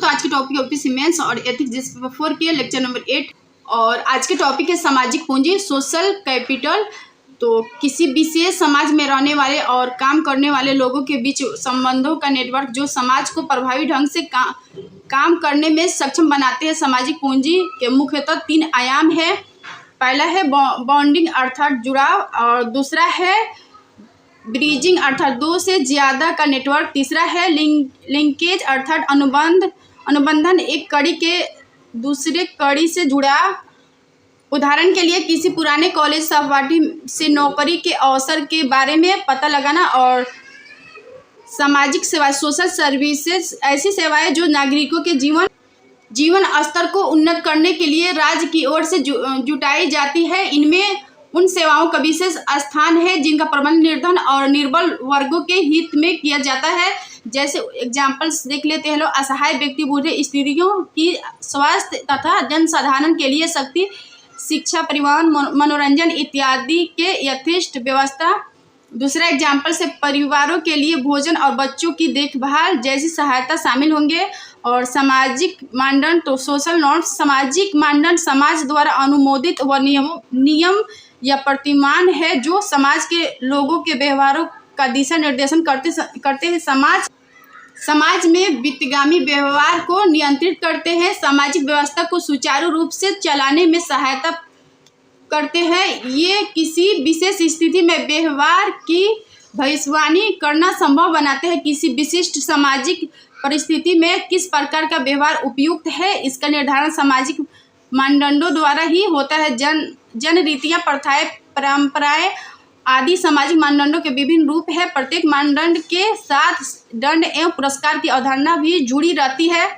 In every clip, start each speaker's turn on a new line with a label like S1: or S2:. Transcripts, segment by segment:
S1: तो आज के टॉपिक है ओपीसी मेंस और एथिक्स जिस पेपर 4 की है, लेक्चर नंबर 8। और आज के टॉपिक है सामाजिक पूंजी, सोशल कैपिटल। तो किसी विशेष समाज में रहने वाले और काम करने वाले लोगों के बीच संबंधों का नेटवर्क जो समाज को प्रभावी ढंग से काम करने में सक्षम बनाते हैं। सामाजिक पूंजी के मुख्यतः 3 आयाम है। पहला है बॉन्डिंग अर्थात जुड़ाव, और दूसरा है ब्रिजिंग अर्थात 2 से ज़्यादा का नेटवर्क, तीसरा है लिंकेज अर्थात अनुबंधन एक कड़ी के दूसरे कड़ी से जुड़ा। उदाहरण के लिए किसी पुराने कॉलेज सहपाठी से नौकरी के अवसर के बारे में पता लगाना। और सामाजिक सेवा, सोशल सर्विसेज ऐसी सेवाएं जो नागरिकों के जीवन स्तर को उन्नत करने के लिए राज्य की ओर से जुटाई जाती है। इनमें उन सेवाओं का विशेष स्थान है जिनका प्रबंध निर्धन और निर्बल वर्गों के हित में किया जाता है। जैसे एग्जाम्पल्स देख लेते हैं लोग। असहाय व्यक्ति, बूढ़े, स्त्रियों की स्वास्थ्य तथा जनसाधारण के लिए शक्ति, शिक्षा, परिवहन, मनोरंजन इत्यादि के यथेष्ट व्यवस्था। दूसरा एग्जाम्पल से परिवारों के लिए भोजन और बच्चों की देखभाल जैसी सहायता शामिल होंगे। और सामाजिक मानदंड, तो सोशल नॉर्म्स सामाजिक मानदंड समाज द्वारा अनुमोदित व नियम या प्रतिमान है जो समाज के लोगों के व्यवहारों का दिशा निर्देशन करते हैं। समाज में वित्तगामी व्यवहार को नियंत्रित करते हैं, सामाजिक व्यवस्था को सुचारू रूप से चलाने में सहायता करते हैं। ये किसी विशेष स्थिति में व्यवहार की भविष्यवाणी करना संभव बनाते हैं। किसी विशिष्ट सामाजिक परिस्थिति में किस प्रकार का व्यवहार उपयुक्त है, इसका निर्धारण सामाजिक मानदंडों द्वारा ही होता है। जन रीतियाँ, प्रथाएं, परंपराएं आदि सामाजिक मानदंडों के विभिन्न रूप है। प्रत्येक मानदंड के साथ दंड एवं पुरस्कार की अवधारणा भी जुड़ी रहती है।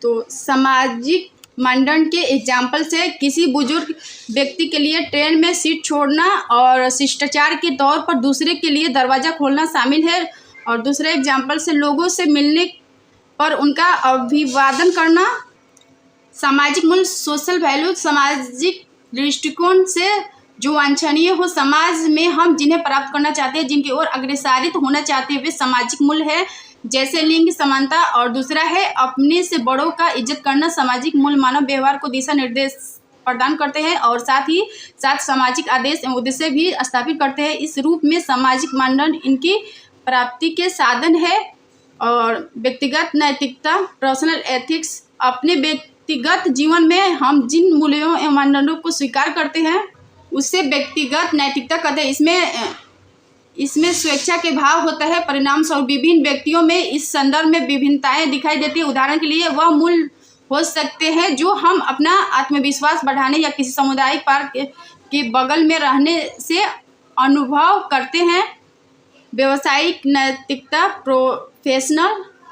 S1: तो सामाजिक मानदंड के एग्जाम्पल से किसी बुजुर्ग व्यक्ति के लिए ट्रेन में सीट छोड़ना और शिष्टाचार के तौर पर दूसरे के लिए दरवाज़ा खोलना शामिल है। और दूसरे एग्जाम्पल से लोगों से मिलने पर उनका अभिवादन करना। सामाजिक मूल्य, सोशल वैल्यू, सामाजिक दृष्टिकोण से जो वांछनीय हो समाज में हम जिन्हें प्राप्त करना चाहते हैं, जिनकी ओर अग्रसरित होना चाहते हैं, वे सामाजिक मूल्य है। जैसे लिंग समानता। और दूसरा है अपने से बड़ों का इज्जत करना। सामाजिक मूल्य मानव व्यवहार को दिशा निर्देश प्रदान करते हैं और साथ ही साथ सामाजिक आदेश एवं उद्देश्य भी स्थापित करते हैं। इस रूप में सामाजिक मानदंड इनकी प्राप्ति के साधन है। और व्यक्तिगत नैतिकता, पर्सनल एथिक्स, अपने व्यक्तिगत जीवन में हम जिन मूल्यों एवं मानदंडों को स्वीकार करते हैं उससे व्यक्तिगत नैतिकता कहते हैं। इसमें स्वेच्छा के भाव होता है। परिणाम स्वरूप विभिन्न व्यक्तियों में इस संदर्भ में विभिन्नताएं दिखाई देती है। उदाहरण के लिए वह मूल्य हो सकते हैं जो हम अपना आत्मविश्वास बढ़ाने या किसी सामुदायिक पार्क के बगल में रहने से अनुभव करते हैं। व्यवसायिक नैतिकता,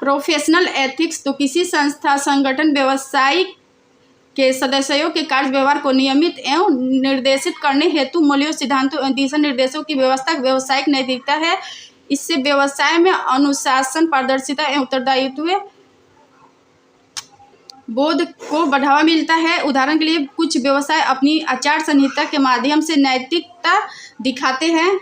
S1: प्रोफेशनल एथिक्स, तो किसी संस्था, संगठन, व्यवसायिक के सदस्यों के कार्य व्यवहार को नियमित एवं निर्देशित करने हेतु मूल्यों, सिद्धांतों एवं दिशा निर्देशों की व्यवस्था व्यवसायिक नैतिकता है। इससे व्यवसाय में अनुशासन, पारदर्शिता एवं उत्तरदायित्व बोध को बढ़ावा मिलता है। उदाहरण के लिए कुछ व्यवसाय अपनी आचार संहिता के माध्यम से नैतिकता दिखाते हैं।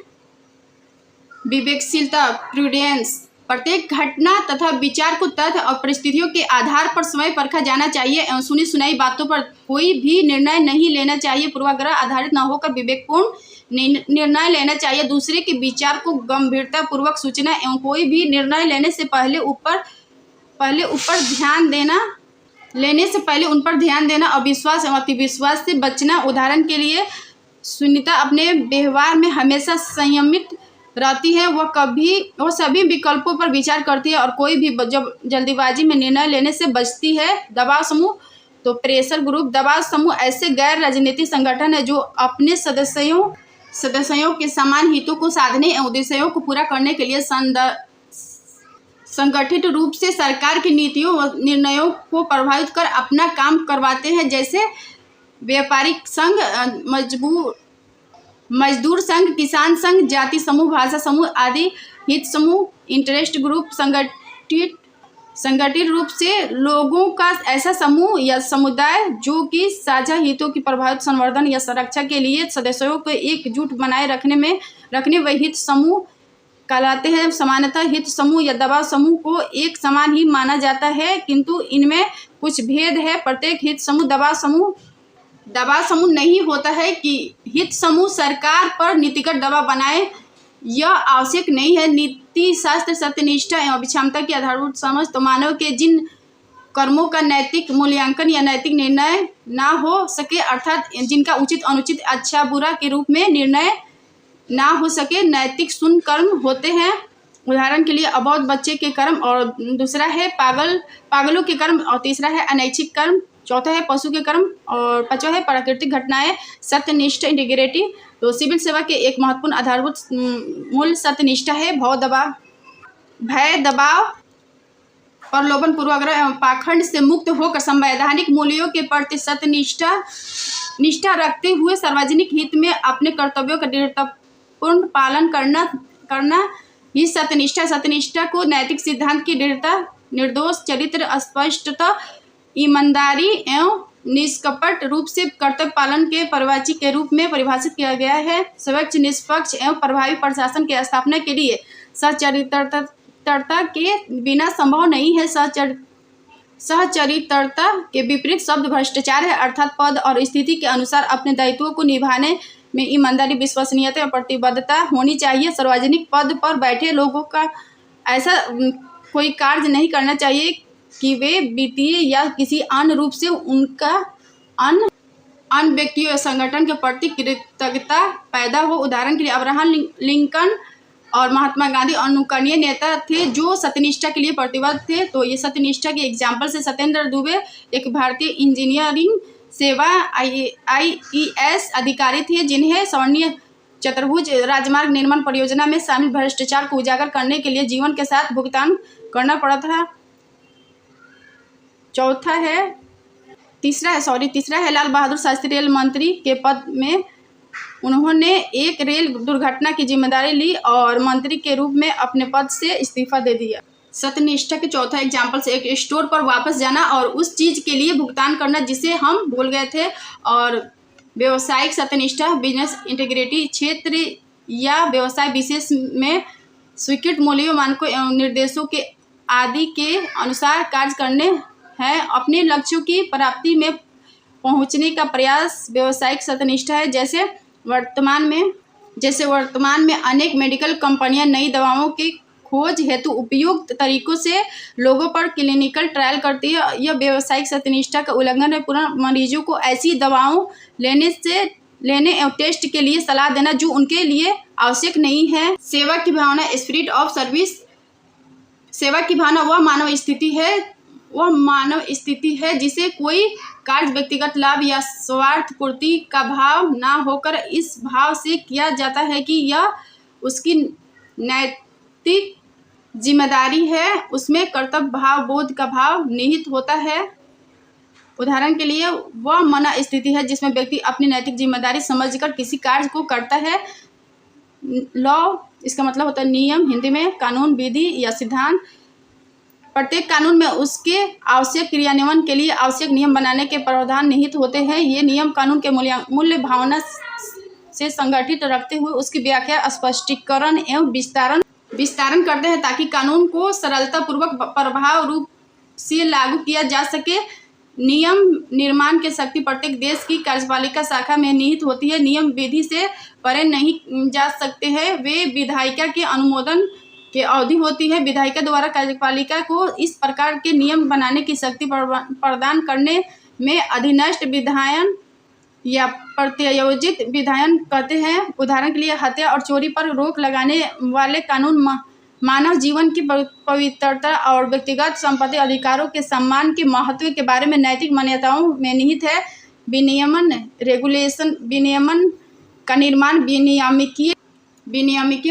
S1: विवेकशीलता, प्रूडेंस, प्रत्येक घटना तथा विचार को तथ्य और परिस्थितियों के आधार पर समय परखा जाना चाहिए एवं सुनी सुनाई बातों पर कोई भी निर्णय नहीं लेना चाहिए। पूर्वाग्रह आधारित न होकर विवेकपूर्ण निर्णय लेना चाहिए। दूसरे के विचार को गंभीरता पूर्वक सोचना एवं कोई भी निर्णय लेने से पहले उन पर ध्यान देना। अविश्वास एवं अतिविश्वास से बचना। उदाहरण के लिए सुनीता अपने व्यवहार में हमेशा संयमित रहती है। वह सभी विकल्पों पर विचार करती है और कोई भी जब जल्दीबाजी में निर्णय लेने से बचती है। दबाव समूह, तो प्रेशर ग्रुप, दबाव समूह ऐसे गैर राजनीतिक संगठन है जो अपने सदस्यों के समान हितों को साधने एवं उद्देश्यों को पूरा करने के लिए संगठित रूप से सरकार की नीतियों व निर्णयों को प्रभावित कर अपना काम करवाते हैं। जैसे व्यापारिक संघ, मजदूर संघ, किसान संघ, जाति समूह, भाषा समूह आदि हित समूह, इंटरेस्ट ग्रुप, संगठित रूप से लोगों का ऐसा समूह या समुदाय जो कि साझा हितों की प्रभावित संवर्धन या संरक्षा के लिए सदस्यों को एकजुट बनाए रखने व हित समूह कहलाते हैं। सामान्यतः हित समूह या दबाव समूह को एक समान ही माना जाता है, किंतु इनमें कुछ भेद है। प्रत्येक हित समूह दबाव समूह नहीं होता है कि हित समूह सरकार पर नीतिगत दबाव बनाए, यह आवश्यक नहीं है। नीति शास्त्र सत्यनिष्ठा एवं क्षमता की आधारभूत समझ तो मानव के जिन कर्मों का नैतिक मूल्यांकन या नैतिक निर्णय ना हो सके, अर्थात जिनका उचित अनुचित अच्छा बुरा के रूप में निर्णय ना हो सके, नैतिक शून्य कर्म होते हैं। उदाहरण के लिए अबोध बच्चे के कर्म, और दूसरा है पागलों के कर्म, और तीसरा है अनैच्छिक कर्म, चौथा है पशु के कर्म, और पांचवा है प्राकृतिक घटनाएं। सत्यनिष्ठ इंटीग्रिटी। तो सिविल सेवा के एक महत्वपूर्ण आधारभूत मूल सत्यनिष्ठा है। भय दबाव प्रलोभन पूर्वाग्रह एवं पाखंड से मुक्त होकर संवैधानिक मूल्यों के प्रति निष्ठा रखते हुए सार्वजनिक हित में अपने कर्तव्यों का दृढ़तापूर्ण पालन करना ही सत्यनिष्ठा। सत्यनिष्ठा को नैतिक सिद्धांत की दृढ़ता, निर्दोष चरित्र, स्पष्टता, ईमानदारी एवं निष्कपट रूप से कर्तव्य पालन के परिवाची के रूप में परिभाषित किया गया है। स्वच्छ, निष्पक्ष एवं प्रभावी प्रशासन की स्थापना के लिए सहचरित्रता के बिना संभव नहीं है। सहचरित्रता के विपरीत शब्द भ्रष्टाचार है, अर्थात पद और स्थिति के अनुसार अपने दायित्वों को निभाने में ईमानदारी, विश्वसनीयता और प्रतिबद्धता होनी चाहिए। सार्वजनिक पद पर बैठे लोगों का ऐसा कोई कार्य नहीं करना चाहिए कि वे वित्तीय या किसी अन्य रूप से उनका अन्य व्यक्तियों या संगठन के प्रति कृतज्ञता पैदा हो। उदाहरण के लिए अब्राहम लिंकन और महात्मा गांधी अनुकरणीय नेता थे जो सत्यनिष्ठा के लिए प्रतिबद्ध थे। तो ये सत्यनिष्ठा के एग्जाम्पल से सत्येंद्र दुबे एक भारतीय इंजीनियरिंग सेवा IAS अधिकारी थे जिन्हें स्वर्णीय चतुर्भुज राजमार्ग निर्माण परियोजना में शामिल भ्रष्टाचार को उजागर करने के लिए जीवन के साथ भुगतान करना पड़ा था। तीसरा है लाल बहादुर शास्त्री रेल मंत्री के पद में उन्होंने एक रेल दुर्घटना की जिम्मेदारी ली और मंत्री के रूप में अपने पद से इस्तीफा दे दिया। सत्यनिष्ठा के चौथा एग्जाम्पल से एक स्टोर पर वापस जाना और उस चीज़ के लिए भुगतान करना जिसे हम भूल गए थे। और व्यवसायिक सत्यनिष्ठा, बिजनेस इंटीग्रिटी, क्षेत्र या व्यवसाय विशेष में स्वीकृत मूल्यों, मानकों एवं निर्देशों के आदि के अनुसार कार्य करने हैं। अपने लक्ष्यों की प्राप्ति में पहुंचने का प्रयास व्यवसायिक सत्यनिष्ठा है। जैसे वर्तमान में अनेक मेडिकल कंपनियां नई दवाओं की खोज हेतु उपयुक्त तरीकों से लोगों पर क्लिनिकल ट्रायल करती है। यह व्यवसायिक सत्यनिष्ठा का उल्लंघन है। पुनः मरीजों को ऐसी दवाओं लेने एवं टेस्ट के लिए सलाह देना जो उनके लिए आवश्यक नहीं है। सेवा की भावना, स्पिरिट ऑफ सर्विस। सेवा की भावना वह मानव स्थिति है जिसे कोई कार्य व्यक्तिगत लाभ या स्वार्थ पूर्ति का भाव ना होकर इस भाव से किया जाता है कि यह उसकी नैतिक जिम्मेदारी है, उसमें कर्तव्य भाव, बोध का भाव निहित होता है। उदाहरण के लिए वह मन स्थिति है जिसमें व्यक्ति अपनी नैतिक जिम्मेदारी समझकर किसी कार्य को करता है। लॉ, इसका मतलब होता है नियम, हिंदी में कानून, विधि या सिद्धांत। प्रत्येक कानून में उसके आवश्यक क्रियान्वयन के लिए आवश्यक नियम बनाने के प्रावधान निहित होते हैं। ये नियम कानून के मूल्य भावना से संगठित रखते हुए उसकी व्याख्या, स्पष्टीकरण एवं विस्तारण करते हैं ताकि कानून को सरलतापूर्वक प्रभाव रूप से लागू किया जा सके। नियम निर्माण की शक्ति प्रत्येक देश की कार्यपालिका शाखा में निहित होती है। नियम विधि से परे नहीं जा सकते हैं, वे विधायिका के अनुमोदन की अवधि होती है। विधायिका द्वारा कार्यपालिका को इस प्रकार के नियम बनाने की शक्ति प्रदान करने में अधिनष्ट विधायन या प्रत्यायोजित विधायन कहते हैं। उदाहरण के लिए हत्या और चोरी पर रोक लगाने वाले कानून मानव जीवन की पवित्रता और व्यक्तिगत संपत्ति अधिकारों के सम्मान के महत्व के बारे में नैतिक मान्यताओं में निहित है। विनियमन, रेगुलेशन, विनियमन का निर्माण विनियामकीय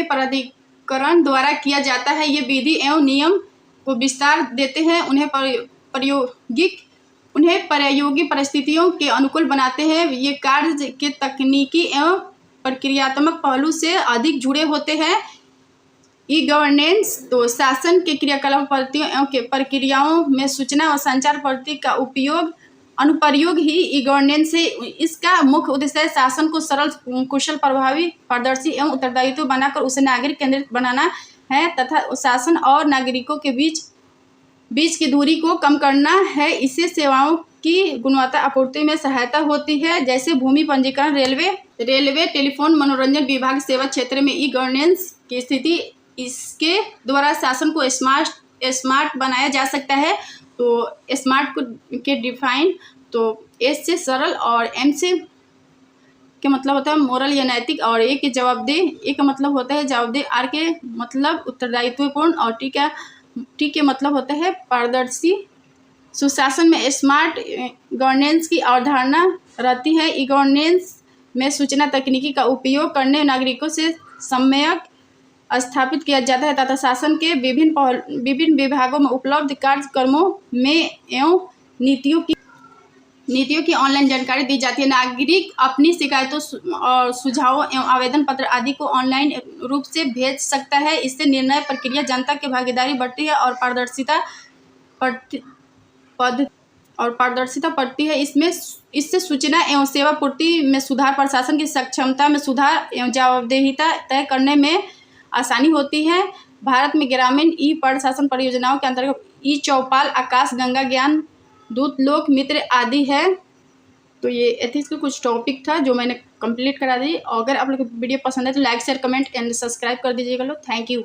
S1: प्राधिकरण द्वारा किया जाता है। ये विधि एवं नियम को विस्तार देते हैं, उन्हें प्रायोगिक परिस्थितियों के अनुकूल बनाते हैं। ये कार्य के तकनीकी एवं प्रक्रियात्मक पहलू से अधिक जुड़े होते हैं। ई गवर्नेंस, तो शासन के क्रियाकलाप पद्धतियों एवं प्रक्रियाओं में सूचना और संचार पद्धति का उपयोग अनुप्रयोग ही ई गवर्नेंस है। इसका मुख्य उद्देश्य है शासन को सरल, कुशल, प्रभावी, पारदर्शी एवं उत्तरदायित्व बनाकर उसे नागरिक केंद्रित बनाना है तथा शासन और नागरिकों के बीच की दूरी को कम करना है। इससे सेवाओं की गुणवत्ता आपूर्ति में सहायता होती है, जैसे भूमि पंजीकरण, रेलवे, टेलीफोन, मनोरंजन विभाग, सेवा क्षेत्र में ई गवर्नेंस की स्थिति। इसके द्वारा शासन को स्मार्ट बनाया जा सकता है। तो स्मार्ट के डिफाइन तो एस से सरल और एम से के मतलब होता है मोरल या नैतिक, और ए के जवाबदेह, ए का मतलब होता है जवाबदेह, आर के मतलब उत्तरदायित्वपूर्ण और टी के मतलब होता है पारदर्शी। सुशासन में स्मार्ट गवर्नेंस की अवधारणा रहती है। ई गवर्नेंस में सूचना तकनीकी का उपयोग करने नागरिकों से सम्यक स्थापित किया जाता है तथा शासन के विभिन्न विभागों में उपलब्ध कार्यक्रमों में एवं नीतियों की ऑनलाइन जानकारी दी जाती है। नागरिक अपनी शिकायतों और सुझावों एवं आवेदन पत्र आदि को ऑनलाइन रूप से भेज सकता है। इससे निर्णय प्रक्रिया, जनता की भागीदारी बढ़ती है और पारदर्शिता बढ़ती है। इससे सूचना एवं सेवा पूर्ति में सुधार, प्रशासन की सक्षमता में सुधार एवं जवाबदेहिता तय करने में आसानी होती है। भारत में ग्रामीण ई प्रशासन परियोजनाओं के अंतर्गत ई चौपाल, आकाश गंगा, ज्ञान दूत, लोक मित्र आदि है। तो ये एथिक्स का कुछ टॉपिक था जो मैंने कंप्लीट करा दी। अगर आप लोग को वीडियो पसंद है तो like, share, comment and subscribe कर दीजिएगा लोग। Thank you.